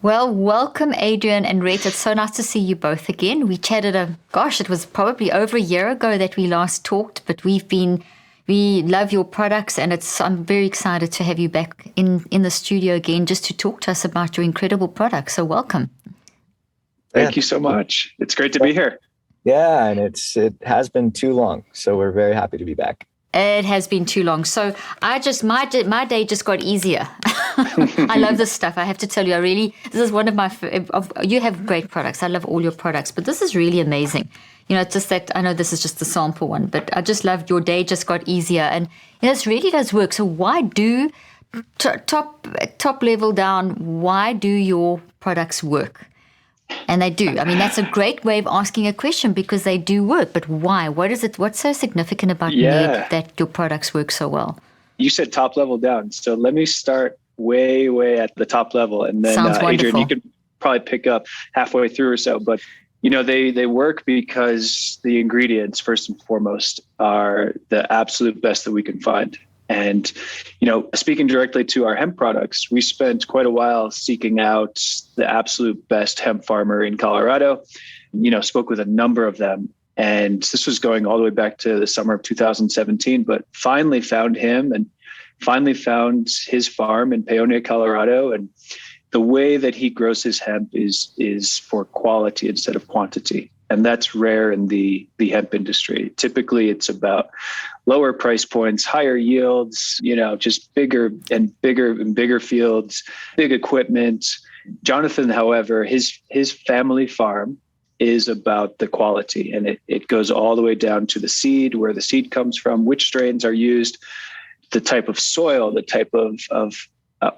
Well, welcome, Adriaan and Ret. It's so nice to see you both again. We chatted, it was probably over a year ago that we last talked, but we love your products, and I'm very excited to have you back in the studio again just to talk to us about your incredible products. So welcome. Thank you so much. It's great to be here. Yeah, and it has been too long, so we're very happy to be back. It has been too long. So my day just got easier. I love this stuff. I have to tell you, this is one of you have great products. I love all your products, but this is really amazing. It's just that I know this is just the sample one, but I just loved your day just got easier. And this really does work. So why do top level down, why do your products work? And they do. I mean, that's a great way of asking a question because they do work. But why? What's so significant about NED that your products work so well? You said top level down. So let me start way, way at the top level. And then Adriaan, you could probably pick up halfway through or so. But, they work because the ingredients, first and foremost, are the absolute best that we can find. And, speaking directly to our hemp products, we spent quite a while seeking out the absolute best hemp farmer in Colorado, spoke with a number of them. And this was going all the way back to the summer of 2017, but finally found him and finally found his farm in Paonia, Colorado. And the way that he grows his hemp is for quality instead of quantity. And that's rare in the hemp industry. Typically, it's about lower price points, higher yields, just bigger and bigger fields, big equipment. Jonathan, however, his family farm is about the quality, and it goes all the way down to the seed, where the seed comes from, which strains are used, the type of soil, the type of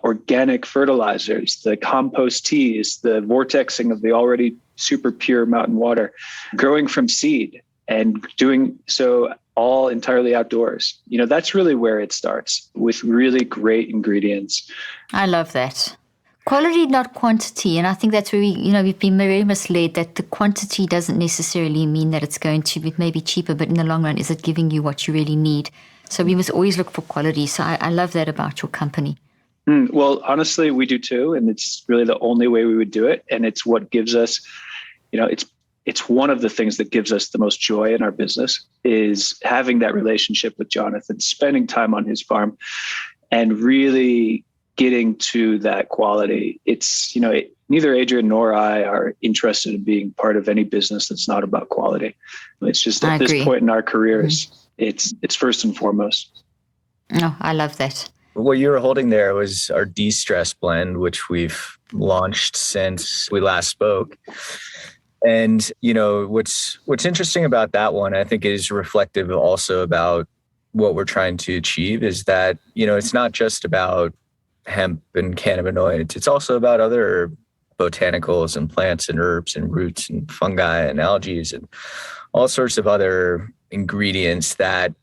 organic fertilizers, the compost teas, the vortexing of the already super pure mountain water, growing from seed and doing so all entirely outdoors. That's really where it starts, with really great ingredients. I love that. Quality, not quantity. And I think that's where we've been very misled that the quantity doesn't necessarily mean that it's going to be maybe cheaper, but in the long run, is it giving you what you really need? So we must always look for quality. So I love that about your company. Well, honestly, we do too. And it's really the only way we would do it. And it's what gives us, it's one of the things that gives us the most joy in our business, is having that relationship with Jonathan, spending time on his farm and really getting to that quality. It's, neither Adriaan nor I are interested in being part of any business that's not about quality. It's just at this point in our careers, it's first and foremost. Oh, I love that. What you were holding there was our de-stress blend, which we've launched since we last spoke. And, what's interesting about that one, I think, is reflective also about what we're trying to achieve, is that, it's not just about hemp and cannabinoids. It's also about other botanicals and plants and herbs and roots and fungi and algae and all sorts of other ingredients that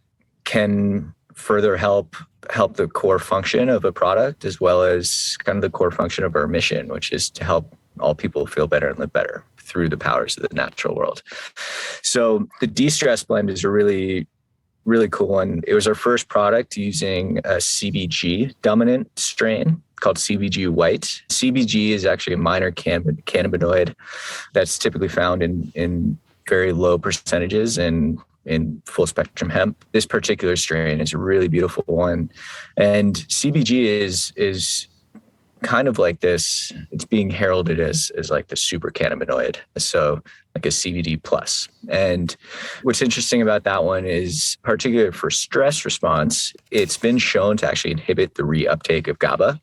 can further help the core function of a product, as well as kind of the core function of our mission, which is to help all people feel better and live better through the powers of the natural world. So the de-stress blend is a really, really cool one. It was our first product using a CBG dominant strain called CBG White. CBG is actually a minor cannabinoid that's typically found in very low percentages and in full spectrum hemp. This particular strain is a really beautiful one. And CBG is kind of like this, it's being heralded as like the super cannabinoid. So like a CBD plus. And what's interesting about that one is, particularly for stress response, it's been shown to actually inhibit the reuptake of GABA.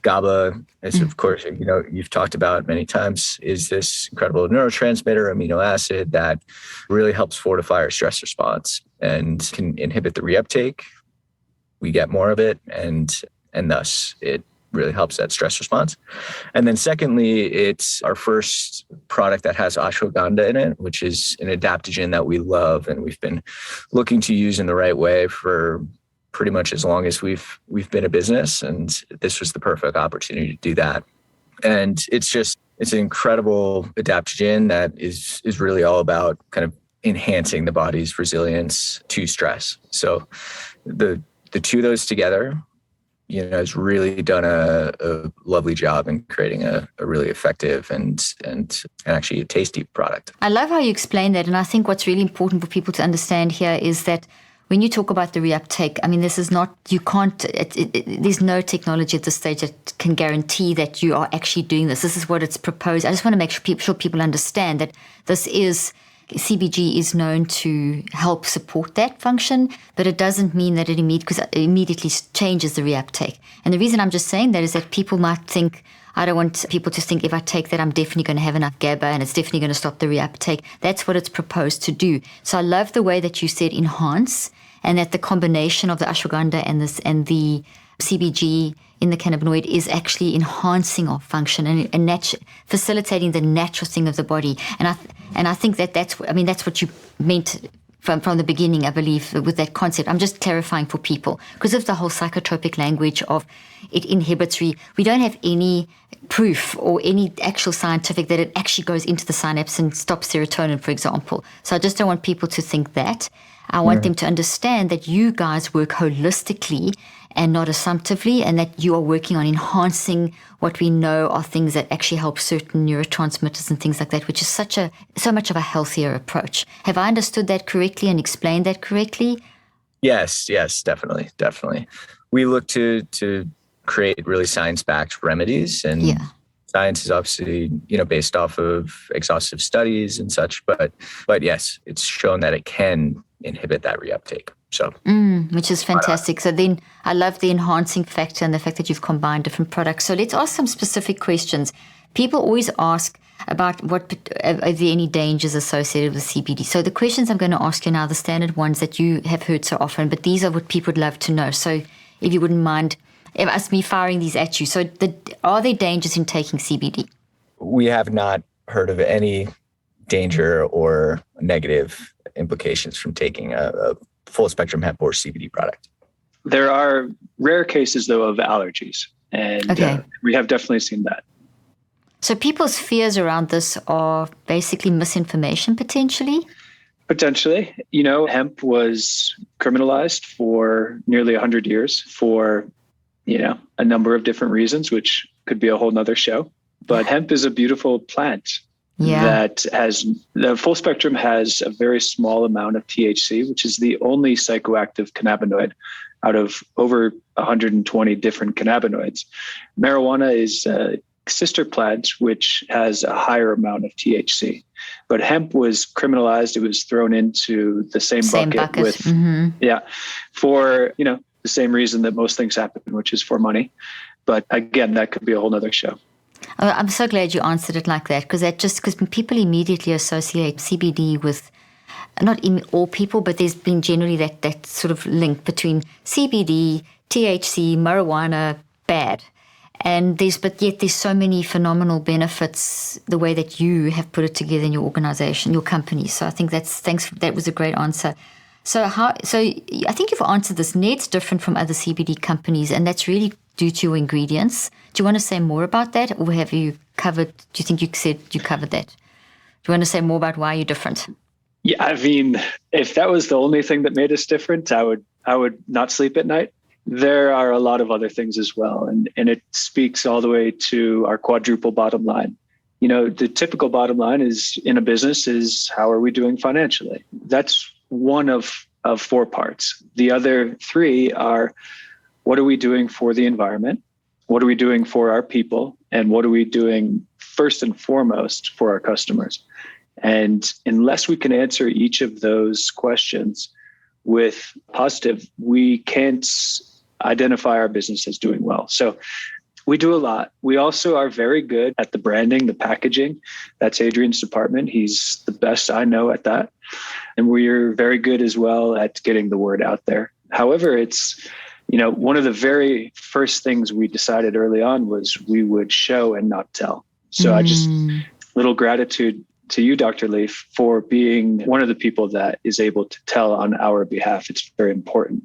GABA, as of course, you've talked about many times, is this incredible neurotransmitter amino acid that really helps fortify our stress response and can inhibit the reuptake. We get more of it, and thus it really helps that stress response. And then secondly, it's our first product that has ashwagandha in it, which is an adaptogen that we love and we've been looking to use in the right way for pretty much as long as we've been a business. And this was the perfect opportunity to do that. And it's an incredible adaptogen that is really all about kind of enhancing the body's resilience to stress. So the two of those together has really done a lovely job in creating a really effective and actually a tasty product. I love how you explain that. And I think what's really important for people to understand here is that when you talk about the reuptake, I mean, this is not, you can't, there's no technology at this stage that can guarantee that you are actually doing this. This is what it's proposed. I just want to make sure people understand that this is, CBG is known to help support that function, but it doesn't mean that it immediately changes the reuptake. And the reason I'm just saying that is that people might think, I don't want people to think if I take that, I'm definitely going to have enough GABA and it's definitely going to stop the reuptake. That's what it's proposed to do. So I love the way that you said enhance, and that the combination of the ashwagandha and the CBG in the cannabinoid is actually enhancing our function and facilitating the natural thing of the body. And I think that's what you meant from the beginning, I believe, with that concept. I'm just clarifying for people because of the whole psychotropic language of it inhibits. We don't have any proof or any actual scientific that it actually goes into the synapse and stops serotonin, for example. So I just don't want people to think that. I want them to understand that you guys work holistically and not assumptively, and that you are working on enhancing what we know are things that actually help certain neurotransmitters and things like that, which is so much of a healthier approach. Have I understood that correctly and explained that correctly? Yes, definitely. We look to create really science-backed remedies, and science is obviously, based off of exhaustive studies and such, but yes, it's shown that it can inhibit that reuptake. So, which is fantastic. So then I love the enhancing factor and the fact that you've combined different products. So let's ask some specific questions. People always ask about are there any dangers associated with CBD? So the questions I'm going to ask you now, the standard ones that you have heard so often, but these are what people would love to know. So if you wouldn't mind us me firing these at you. So are there dangers in taking CBD? We have not heard of any danger or negative implications from taking a full spectrum hemp or CBD product. There are rare cases, though, of allergies, and we have definitely seen that. So people's fears around this are basically misinformation, potentially? Potentially. Hemp was criminalized for nearly 100 years for, a number of different reasons, which could be a whole nother show. But hemp is a beautiful plant. That has the full spectrum has a very small amount of THC, which is the only psychoactive cannabinoid out of over 120 different cannabinoids. Marijuana is a sister plant, which has a higher amount of THC. But hemp was criminalized. It was thrown into the same bucket with, for, the same reason that most things happen, which is for money. But again, that could be a whole nother show. I'm so glad you answered it like that, because people immediately associate CBD with, not in all people, but there's been generally that sort of link between CBD, THC, marijuana, bad. And yet there's so many phenomenal benefits the way that you have put it together in your organization, your company. So I think that was a great answer. So I think you've answered this. NED's different from other CBD companies, and that's really due to your ingredients. Do you want to say more about that, or have you covered? Do you think you said you covered that? Do you want to say more about why you're different? Yeah, I mean, if that was the only thing that made us different, I would not sleep at night. There are a lot of other things as well, and it speaks all the way to our quadruple bottom line. The typical bottom line is in a business is how are we doing financially? That's one of 4 parts. The other 3 are, what are we doing for the environment? What are we doing for our people? And what are we doing first and foremost for our customers? And unless we can answer each of those questions with positive, we can't identify our business as doing well. So we do a lot. We also are very good at the branding, the packaging. That's Adriaan's department. He's the best I know at that. And we're very good as well at getting the word out there. However, it's, one of the very first things we decided early on was we would show and not tell. So I just, little gratitude to you, Dr. Leaf, for being one of the people that is able to tell on our behalf. It's very important.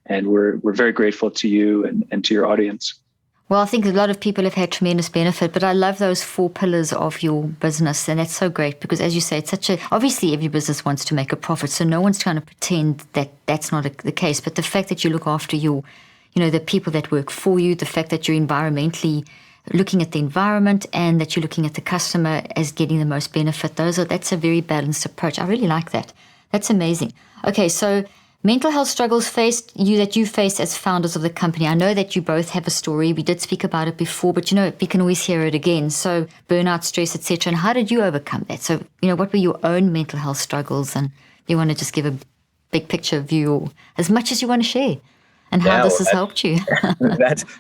And we're very grateful to you and to your audience. Well, I think a lot of people have had tremendous benefit, but I love those 4 pillars of your business. And that's so great because, as you say, it's obviously every business wants to make a profit. So no one's trying to pretend that that's not the case. But the fact that you look after your the people that work for you, the fact that you're environmentally looking at the environment and that you're looking at the customer as getting the most benefit. That's a very balanced approach. I really like that. That's amazing. Okay, so mental health struggles that you faced as founders of the company. I know that you both have a story. We did speak about it before, but we can always hear it again. So burnout, stress, etc. And how did you overcome that? So, what were your own mental health struggles? And you want to just give a big picture view, or as much as you want to share, and how this has helped you.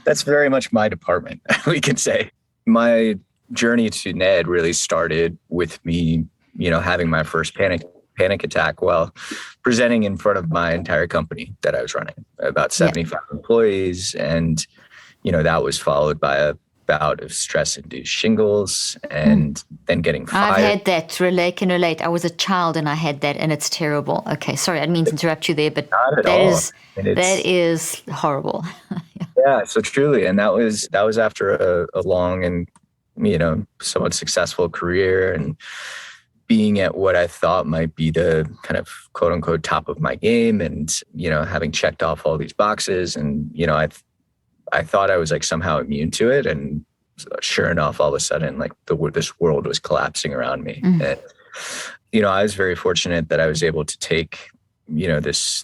That's very much my department, we can say. My journey to NED really started with me, having my first panic attack while presenting in front of my entire company that I was running, about 75 employees. And, that was followed by a bout of stress-induced shingles and then getting fired. I've had that. Can relate. I was a child and I had that, and it's terrible. Okay, sorry, I didn't mean to interrupt you there, but that is horrible. Yeah, so truly. And that was after a long and, somewhat successful career, and being at what I thought might be the kind of quote unquote top of my game, and, having checked off all these boxes, and, I thought I was like somehow immune to it. And sure enough, all of a sudden, like this world was collapsing around me. And, I was very fortunate that I was able to take, this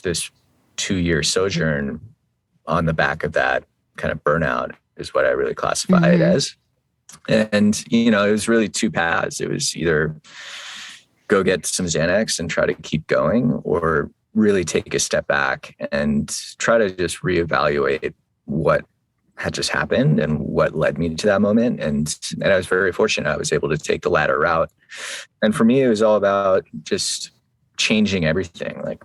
2-year sojourn on the back of that kind of burnout is what I really classify it as. And, it was really two paths. It was either go get some Xanax and try to keep going, or really take a step back and try to just reevaluate what had just happened and what led me to that moment. And I was very fortunate. I was able to take the latter route. And for me, it was all about just changing everything, like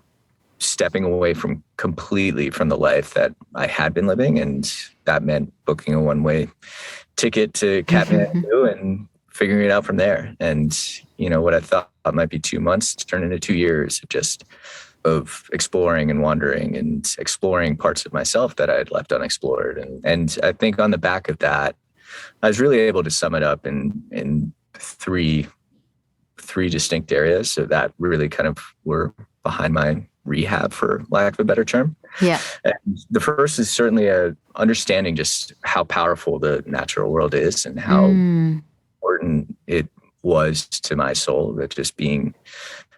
stepping away completely from the life that I had been living. And that meant booking a one-way ticket to Kathmandu and figuring it out from there. And, what I thought might be 2 months turned into 2 years of exploring and wandering and exploring parts of myself that I had left unexplored. And I think on the back of that, I was really able to sum it up in three distinct areas. So that really kind of were behind my rehab, for lack of a better term. Yeah. And the first is certainly understanding just how powerful the natural world is and how important it was to my soul, that just being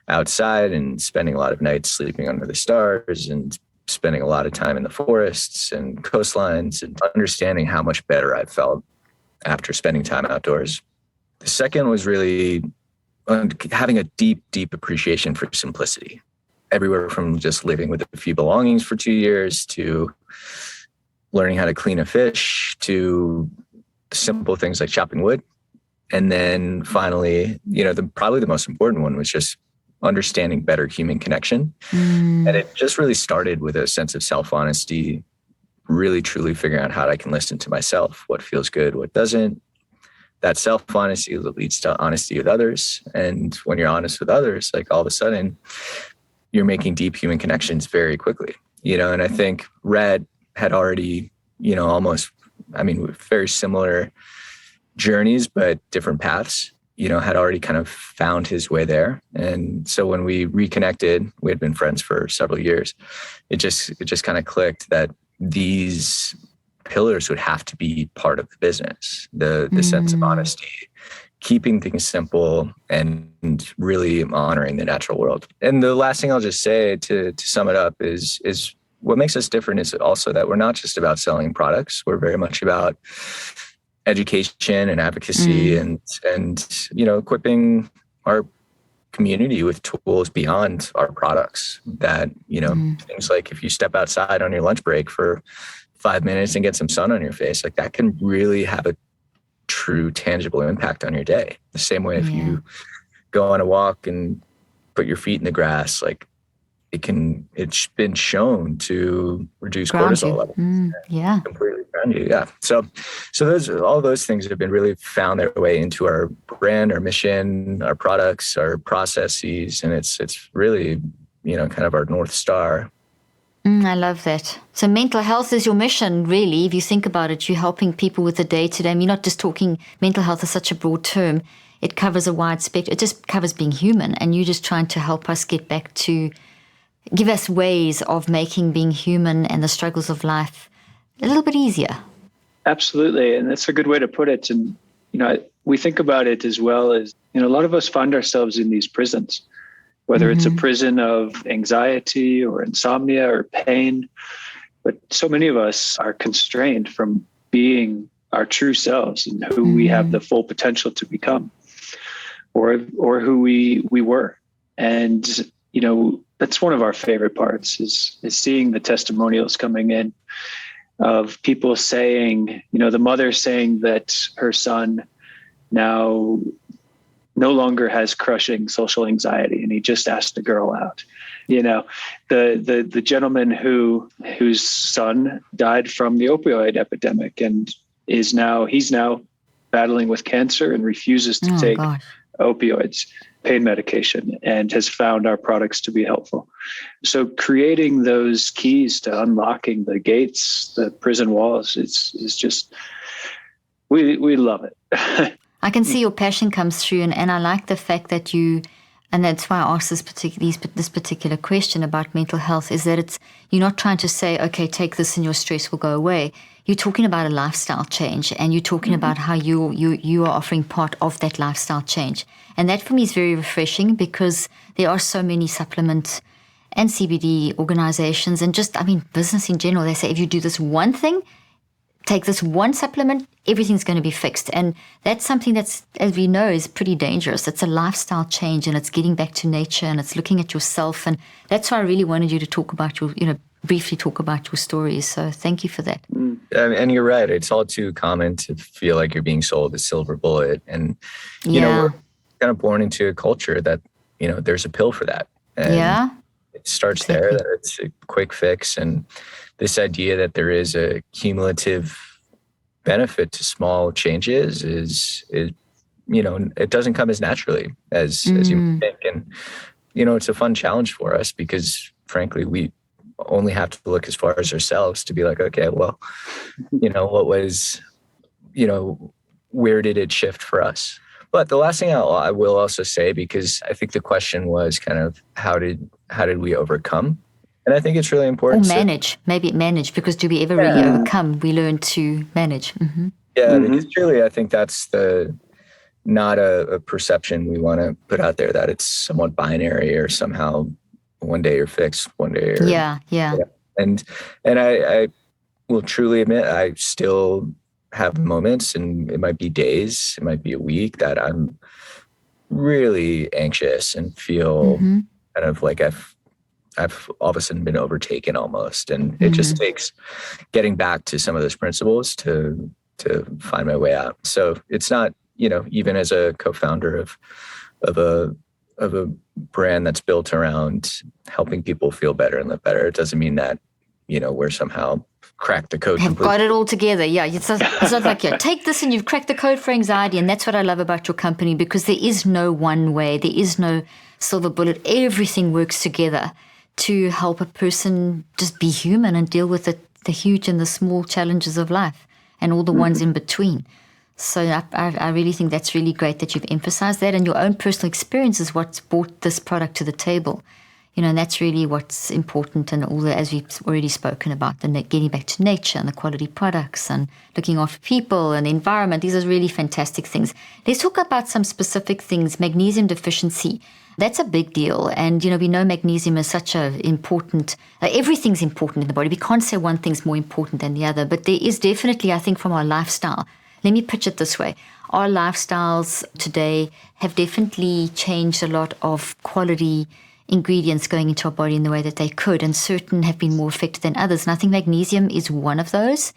outside and spending a lot of nights sleeping under the stars and spending a lot of time in the forests and coastlines, and understanding how much better I felt after spending time outdoors. The second was really having a deep, deep appreciation for simplicity. Everywhere from just living with a few belongings for 2 years to learning how to clean a fish to simple things like chopping wood. And then finally, probably the most important one was just understanding better human connection. And it just really started with a sense of self-honesty, really truly figuring out how I can listen to myself, what feels good, what doesn't. That self-honesty leads to honesty with others. And when you're honest with others, like all of a sudden, you're making deep human connections very quickly. And I think Red had already, very similar journeys, but different paths, had already kind of found his way there. And so when we reconnected, we had been friends for several years. It just kind of clicked that these pillars would have to be part of the business. The sense of honesty, keeping things simple, and really honoring the natural world. And the last thing I'll just say to sum it up is what makes us different is also that we're not just about selling products. We're very much about education and advocacy and equipping our community with tools beyond our products that, things like if you step outside on your lunch break for 5 minutes and get some sun on your face, like that can really have a true tangible impact on your day. The same way if you go on a walk and put your feet in the grass, like it's been shown to reduce cortisol levels. Completely ground you. Yeah. So all those things have been really found their way into our brand, our mission, our products, our processes. And it's really, kind of our North Star. I love that. So mental health is your mission, really. If you think about it, you're helping people with the day-to-day. I mean, you're not just talking, mental health is such a broad term. It covers a wide spectrum. It just covers being human. And you're just trying to help us get back to, give us ways of making being human and the struggles of life a little bit easier. Absolutely. And that's a good way to put it. And, we think about it as well as, a lot of us find ourselves in these prisons, whether it's a prison of anxiety or insomnia or pain. But so many of us are constrained from being our true selves and who we have the full potential to become, or who we were. And, that's one of our favorite parts is seeing the testimonials coming in of people saying, the mother saying that her son now no longer has crushing social anxiety and he just asked a girl out. The gentleman whose son died from the opioid epidemic and he's now battling with cancer and refuses to take opioids, pain medication, and has found our products to be helpful. So creating those keys to unlocking the gates, the prison walls, is just, we love it. I can see your passion comes through, and I like the fact that and that's why I asked this particular question about mental health, is that you're not trying to say, okay, take this and your stress will go away. You're talking about a lifestyle change, and you're talking about how you are offering part of that lifestyle change. And that for me is very refreshing, because there are so many supplement and CBD organizations and business in general. They say, if you do this one thing, take this one supplement, everything's going to be fixed. And that's something that's, as we know, is pretty dangerous. It's a lifestyle change, and it's getting back to nature, and it's looking at yourself. And that's why I really wanted you to talk about briefly talk about your stories. So thank you for that. And you're right. It's all too common to feel like you're being sold a silver bullet. And, we're kind of born into a culture that, there's a pill for that. And it starts there, that it's a quick fix. And this idea that there is a cumulative benefit to small changes is it doesn't come as naturally as you think. And, it's a fun challenge for us because, frankly, we only have to look as far as ourselves to be like, okay, well, what was, where did it shift for us? But the last thing I will also say, because I think the question was kind of how did we overcome? And I think it's really important. Or manage, because do we ever really overcome? We learn to manage. Mm-hmm. Yeah, because truly, I think that's not a perception we want to put out there, that it's somewhat binary or somehow one day you're fixed, one day you're... Yeah. And I will truly admit, I still have moments, and it might be days, it might be a week, that I'm really anxious and feel kind of like I've all of a sudden been overtaken almost. And it just takes getting back to some of those principles to find my way out. So it's not, even as a co-founder of a brand that's built around helping people feel better and live better, it doesn't mean that, we're somehow cracked the code. Have got it all together. Yeah. It's not like, take this and you've cracked the code for anxiety. And that's what I love about your company, because there is no one way. There is no silver bullet. Everything works together to help a person just be human and deal with the huge and the small challenges of life and all the ones in between. So I really think that's really great that you've emphasized that, and your own personal experience is what's brought this product to the table. And that's really what's important, and all the, as we've already spoken about, the getting back to nature and the quality products and looking after people and the environment. These are really fantastic things. Let's talk about some specific things. Magnesium deficiency. That's a big deal. And, we know magnesium is such a important, everything's important in the body. We can't say one thing's more important than the other, but there is definitely, I think, from our lifestyle. Let me pitch it this way. Our lifestyles today have definitely changed a lot of quality ingredients going into our body in the way that they could, and certain have been more affected than others. And I think magnesium is one of those.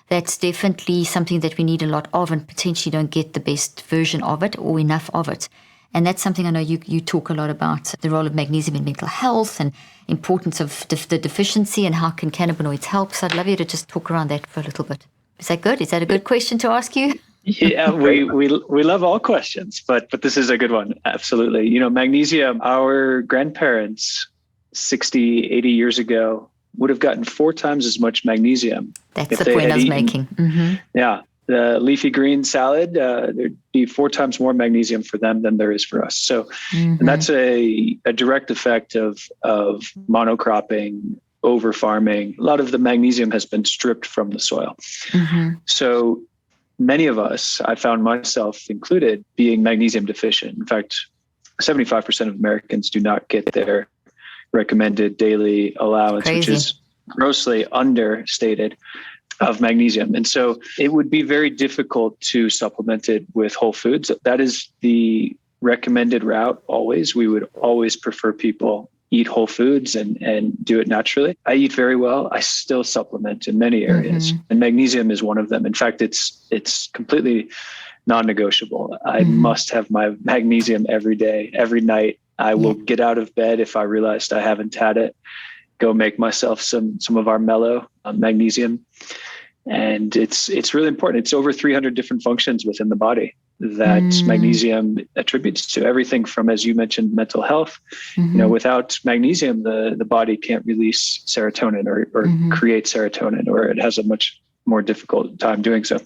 That's definitely something that we need a lot of, and potentially don't get the best version of it or enough of it. And that's something I know you talk a lot about, the role of magnesium in mental health and importance of the deficiency and how can cannabinoids help. So I'd love you to just talk around that for a little bit. Is that good? Is that a good question to ask you? Yeah, we love all questions, but this is a good one. Absolutely. Magnesium, our grandparents 60, 80 years ago would have gotten 4 times as much magnesium. That's the point I was making. Mm-hmm. Yeah. The leafy green salad, there'd be 4 times more magnesium for them than there is for us. So, and that's a direct effect of monocropping over farming, a lot of the magnesium has been stripped from the soil. So many of us, I found myself included, being magnesium deficient. In fact, 75% of Americans do not get their recommended daily allowance, which is grossly understated, of magnesium. And so it would be very difficult to supplement it with whole foods. That is the recommended route always. We would always prefer people eat whole foods and do it naturally. I eat very well. I still supplement in many areas, and magnesium is one of them. In fact, it's completely non-negotiable. I must have my magnesium every day, every night. I will get out of bed if I realized I haven't had it, go make myself some of our mellow magnesium. And it's really important. It's over 300 different functions within the body that magnesium attributes to, everything from, as you mentioned, mental health. You know, without magnesium, the body can't release serotonin or create serotonin, or it has a much more difficult time doing so,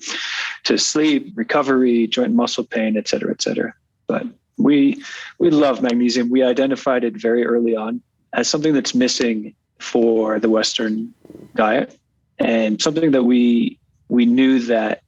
to sleep, recovery, joint and muscle pain, et cetera, et cetera. But we love magnesium. We identified it very early on as something that's missing for the Western diet, and something that we knew that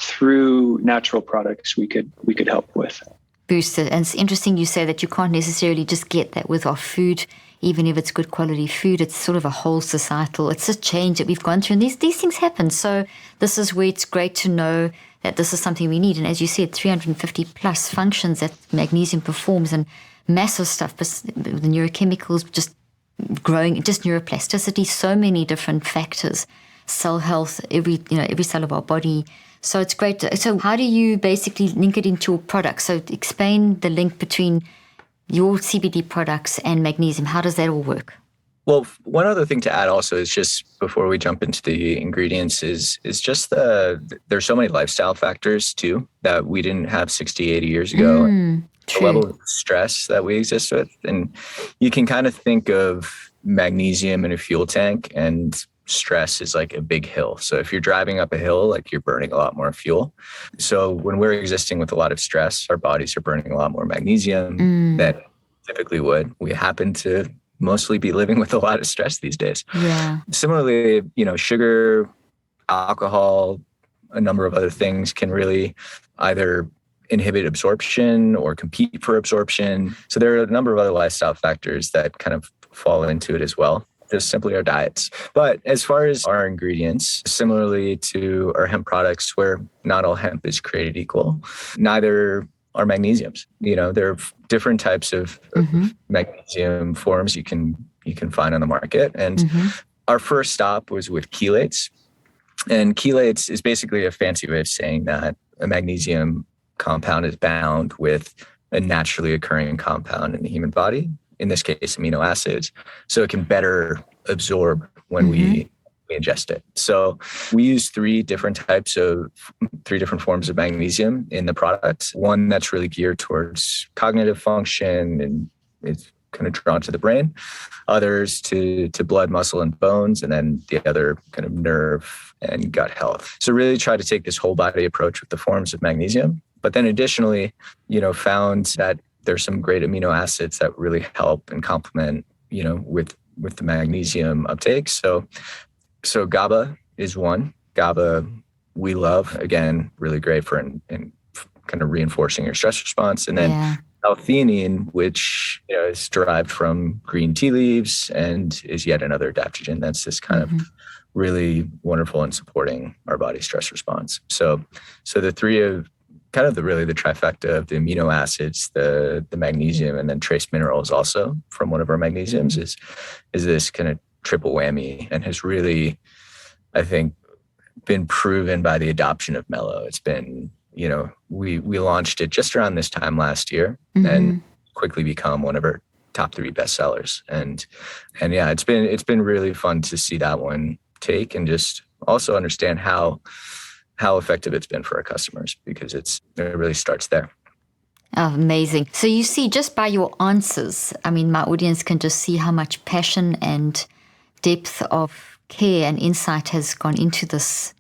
through natural products we could help with. Boost it. And it's interesting you say that you can't necessarily just get that with our food, even if it's good quality food. It's sort of a whole societal, it's a change that we've gone through, and these things happen. So this is where it's great to know that this is something we need. And as you said, 350 plus functions that magnesium performs, and massive stuff, the neurochemicals just growing, just neuroplasticity, so many different factors, cell health, every cell of our body. So it's great. So how do you basically link it into your products? So explain the link between your CBD products and magnesium. How does that all work? Well, one other thing to add also is, just before we jump into the ingredients, is just there's so many lifestyle factors too that we didn't have 60, 80 years ago. The level of stress that we exist with. And you can kind of think of magnesium in a fuel tank, and stress is like a big hill. So if you're driving up a hill, like, you're burning a lot more fuel. So when we're existing with a lot of stress, our bodies are burning a lot more magnesium than typically would. We happen to mostly be living with a lot of stress these days. Yeah. Similarly, sugar, alcohol, a number of other things can really either inhibit absorption or compete for absorption. So there are a number of other lifestyle factors that kind of fall into it as well, just simply our diets. But as far as our ingredients, similarly to our hemp products, where not all hemp is created equal, neither are magnesiums. There are different types of magnesium forms you can find on the market. And our first stop was with chelates. And chelates is basically a fancy way of saying that a magnesium compound is bound with a naturally occurring compound in the human body, in this case, amino acids, so it can better absorb when we ingest it. So we use three different forms of magnesium in the product. One that's really geared towards cognitive function and it's kind of drawn to the brain, others to blood, muscle, and bones, and then the other kind of nerve and gut health. So really try to take this whole body approach with the forms of magnesium. But then additionally, found that there's some great amino acids that really help and complement, with the magnesium uptake. So GABA is one. GABA we love, again, really great for in kind of reinforcing your stress response. And then L-theanine, which is derived from green tea leaves and is yet another adaptogen that's just kind of really wonderful in supporting our body's stress response. So the three of kind of the trifecta of the amino acids, the magnesium, and then trace minerals also from one of our magnesiums is this kind of triple whammy, and has really, I think, been proven by the adoption of Mellow. It's been, we launched it just around this time last year and quickly become one of our top 3 bestsellers. And yeah, it's been really fun to see that one take, and just also understand how effective it's been for our customers, because it really starts there. Oh, amazing. So you see, just by your answers, I mean, my audience can just see how much passion and depth of care and insight has gone into this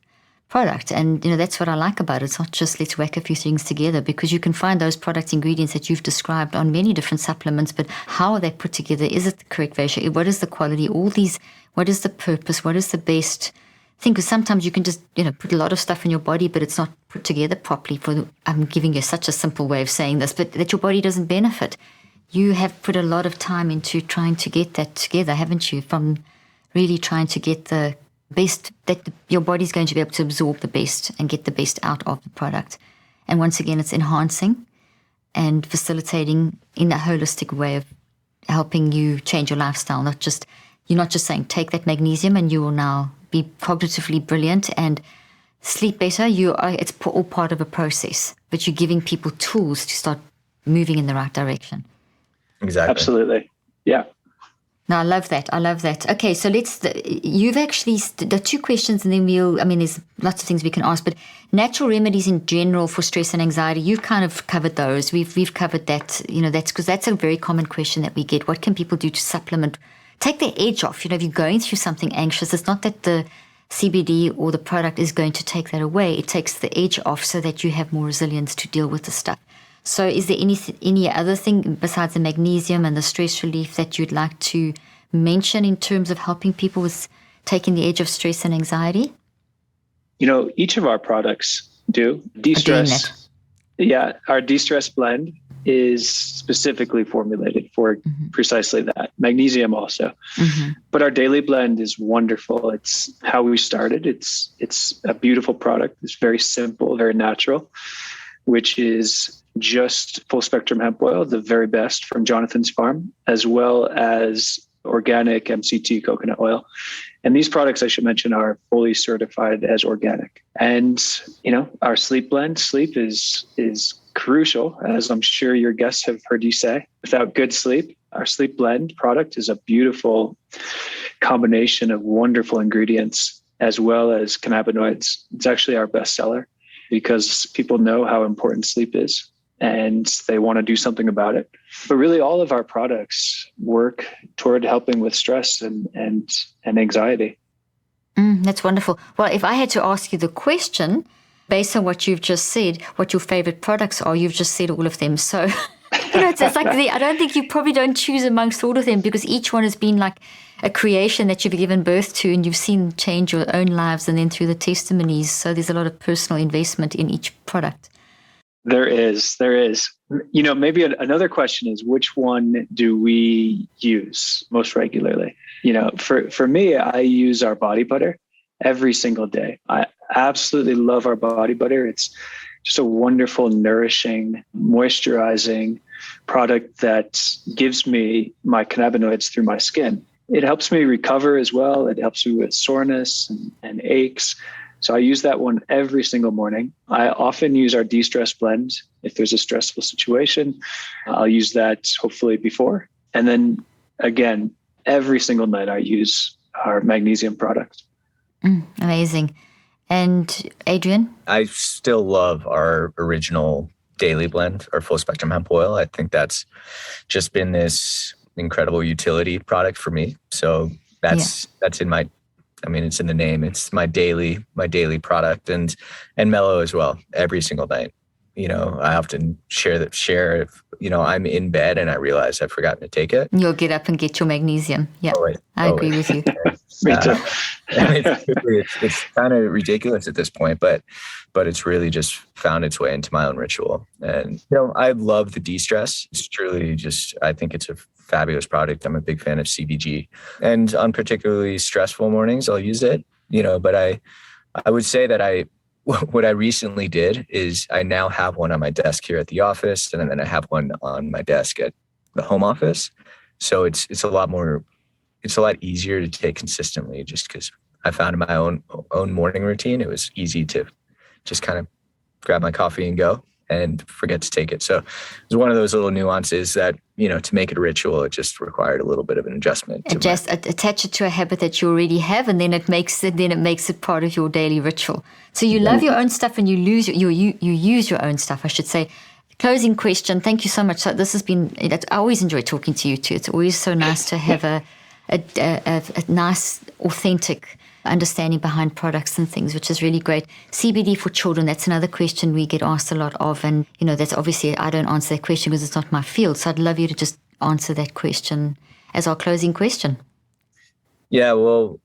product. And, that's what I like about it. It's not just let's whack a few things together, because you can find those product ingredients that you've described on many different supplements, but how are they put together? Is it the correct ratio? What is the quality? All these, what is the purpose? What is the best thing? Because sometimes you can just, put a lot of stuff in your body, but it's not put together properly. I'm giving you such a simple way of saying this, but that your body doesn't benefit. You have put a lot of time into trying to get that together, haven't you? From really trying to get the best, that your body's going to be able to absorb the best and get the best out of the product. And once again, it's enhancing and facilitating in a holistic way of helping you change your lifestyle. You're not just saying take that magnesium and you will now be cognitively brilliant and sleep better. It's all part of a process, but you're giving people tools to start moving in the right direction. Exactly. Absolutely. Yeah. No, I love that. Okay, so you've actually, the two questions, and then there's lots of things we can ask, but natural remedies in general for stress and anxiety, you've kind of covered those. We've covered that, that's because that's a very common question that we get. What can people do to supplement, take the edge off? If you're going through something anxious, it's not that the CBD or the product is going to take that away. It takes the edge off so that you have more resilience to deal with the stuff. So is there any other thing besides the magnesium and the stress relief that you'd like to mention in terms of helping people with taking the edge of stress and anxiety? Each of our products do. De-stress. Yeah, our de-stress blend is specifically formulated for precisely that. Magnesium also. Mm-hmm. But our daily blend is wonderful. It's how we started. It's a beautiful product. It's very simple, very natural, which is just full spectrum hemp oil, the very best from Jonathan's farm, as well as organic MCT coconut oil. And these products, I should mention, are fully certified as organic. And, our sleep blend, sleep is crucial, as I'm sure your guests have heard you say. Without good sleep, our sleep blend product is a beautiful combination of wonderful ingredients, as well as cannabinoids. It's actually our best seller because people know how important sleep is and they want to do something about it. But really, all of our products work toward helping with stress and anxiety. That's wonderful. Well, if I had to ask you the question, based on what you've just said, what your favorite products are, you've just said all of them. So, it's like I don't think you probably don't choose amongst all of them, because each one has been like a creation that you've given birth to and you've seen change your own lives, and then through the testimonies. So there's a lot of personal investment in each product. There is. Maybe another question is, which one do we use most regularly? For me, I use our body butter every single day. I absolutely love our body butter. It's just a wonderful, nourishing, moisturizing product that gives me my cannabinoids through my skin. It helps me recover as well. It helps me with soreness and aches. So I use that one every single morning. I often use our de-stress blend. If there's a stressful situation, I'll use that hopefully before. And then again, every single night I use our magnesium product. Amazing. And Adriaan? I still love our original daily blend, our full spectrum hemp oil. I think that's just been this incredible utility product for me. So that's in my, it's in the name. It's my daily product, and mellow as well every single night. I often share if, I'm in bed and I realize I've forgotten to take it. You'll get up and get your magnesium. Yeah, I agree with you. Me too. It's kind of ridiculous at this point, but it's really just found its way into my own ritual. And, I love the de-stress. It's truly I think it's a fabulous product. I'm a big fan of CBG, and on particularly stressful mornings, I'll use it, but I would say that what I recently did is I now have one on my desk here at the office, and then I have one on my desk at the home office. So it's a lot easier to take consistently, just because I found in my own morning routine, it was easy to just kind of grab my coffee and go and forget to take it. So it's one of those little nuances that, to make it a ritual, it just required a little bit of an adjustment. Attach it to a habit that you already have, and then it makes it part of your daily ritual. So you love your own stuff and you use your own stuff, I should say. Closing question. Thank you so much. So this has been, I always enjoy talking to you too. It's always so nice to have a nice, authentic understanding behind products and things, which is really great. CBD for children, that's another question we get asked a lot of. And, that's obviously, I don't answer that question because it's not my field. So I'd love you to just answer that question as our closing question. Yeah, well,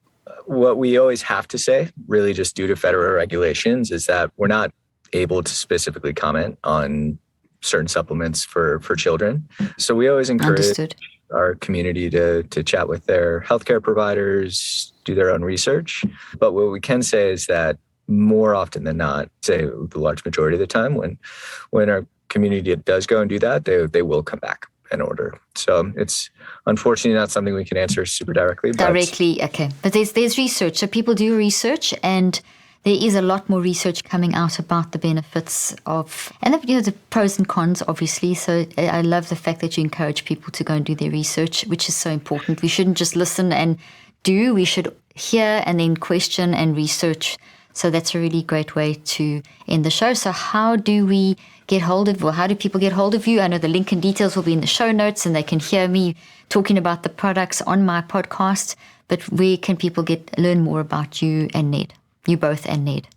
what we always have to say, really just due to federal regulations, is that we're not able to specifically comment on certain supplements for children. So we always encourage our community to chat with their healthcare providers, do their own research. But what we can say is that more often than not, say the large majority of the time, when our community does go and do that, they will come back and order. So it's unfortunately not something we can answer super directly. Okay. But there's research. So people do research, and there is a lot more research coming out about the benefits of, and the pros and cons, obviously. So I love the fact that you encourage people to go and do their research, which is so important. We shouldn't just listen and do. We should hear and then question and research. So that's a really great way to end the show. So how do we get hold of, or how do people get hold of you? I know the link and details will be in the show notes, and they can hear me talking about the products on my podcast. But where can people learn more about you and NED? You both and NED.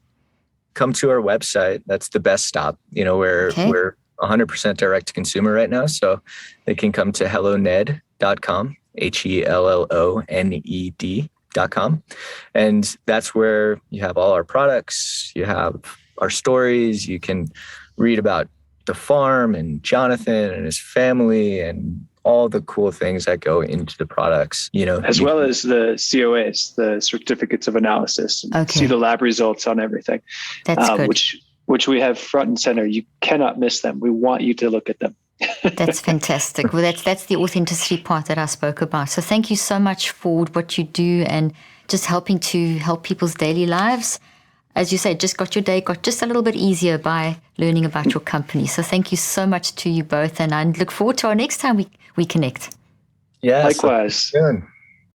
Come to our website. That's the best stop. We're 100% direct to consumer right now. So they can come to helloned.com, HELLONED.com. And that's where you have all our products. You have our stories. You can read about the farm and Jonathan and his family and all the cool things that go into the products, as well as the COAs, the certificates of analysis, and see the lab results on everything. That's good. Which we have front and center. You cannot miss them. We want you to look at them. That's fantastic. Well, that's the authenticity part that I spoke about. So thank you so much for what you do and just helping to help people's daily lives. As you say, got your day got just a little bit easier by learning about your company. So thank you so much to you both. And I look forward to our next time we connect. Yeah. Likewise. Soon.